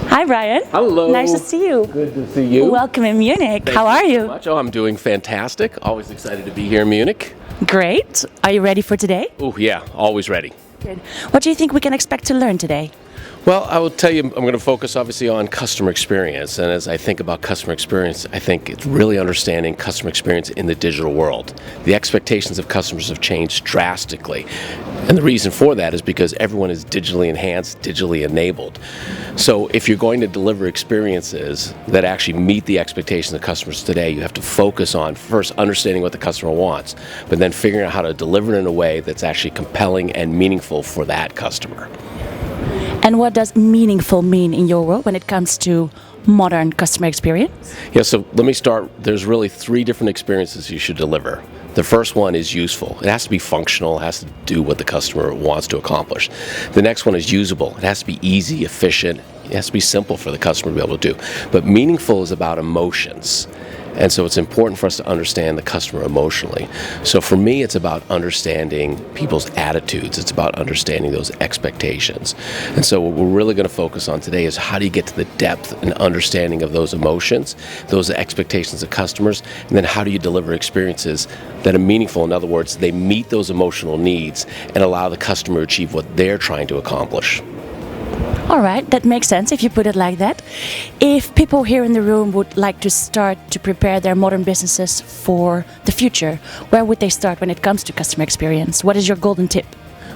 Hi, Brian. Hello. Nice to see you. Good to see you. Welcome in Munich. Thank How are so you? much. Oh, I'm doing fantastic. Always excited to be here in Munich. Great. Are you ready for today? Oh, yeah, always ready. Good. What do you think we can expect to learn today? Well, I will tell you, I'm going to focus obviously on customer experience. And as I think about customer experience, I think it's really understanding customer experience in the digital world. The expectations of customers have changed drastically. And the reason for that is because everyone is digitally enhanced, digitally enabled. So if you're going to deliver experiences that actually meet the expectations of customers today, you have to focus on first understanding what the customer wants, but then figuring out how to deliver it in a way that's actually compelling and meaningful for that customer. And what does meaningful mean in your world when it comes to modern customer experience? Yeah, so let me start. There's really 3 different experiences you should deliver. The first one is useful. It has to be functional. It has to do what the customer wants to accomplish. The next one is usable. It has to be easy, efficient. It has to be simple for the customer to be able to do. But meaningful is about emotions. And so it's important for us to understand the customer emotionally. So for me, it's about understanding people's attitudes. It's about understanding those expectations. And so what we're really going to focus on today is how do you get to the depth and understanding of those emotions, those expectations of customers, and then how do you deliver experiences that are meaningful? In other words, they meet those emotional needs and allow the customer to achieve what they're trying to accomplish. All right, that makes sense if you put it like that. If people here in the room would like to start to prepare their modern businesses for the future, where would they start when it comes to customer experience? What is your golden tip?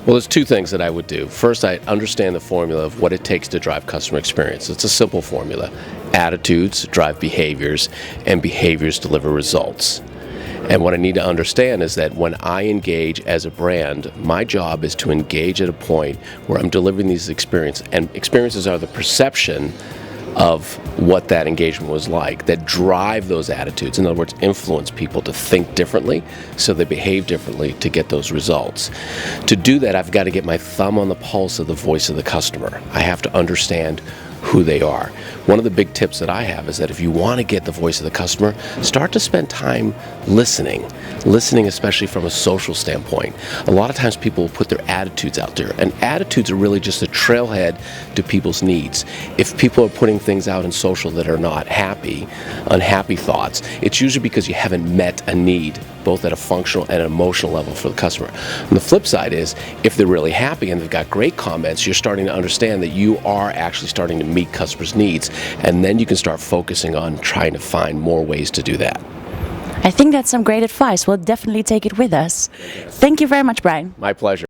Well, there's 2 things that I would do. First, I understand the formula of what it takes to drive customer experience. It's a simple formula. Attitudes drive behaviors, and behaviors deliver results. And what I need to understand is that when I engage as a brand, my job is to engage at a point where I'm delivering these experiences, and experiences are the perception of what that engagement was like that drive those attitudes. In other words, influence people to think differently so they behave differently to get those results. To do that, I've got to get my thumb on the pulse of the voice of the customer. I have to understand who they are. One of the big tips that I have is that if you want to get the voice of the customer, start to spend time listening especially from a social standpoint. A lot of times people will put their attitudes out there, and attitudes are really just a trailhead to people's needs. If people are putting things out in social that are not happy, unhappy thoughts, it's usually because you haven't met a need, both at a functional and an emotional level for the customer. And the flip side is, if they're really happy and they've got great comments, you're starting to understand that you are actually starting to meet customers' needs, and then you can start focusing on trying to find more ways to do that. I think that's some great advice. We'll definitely take it with us. Thank you very much, Brian. My pleasure.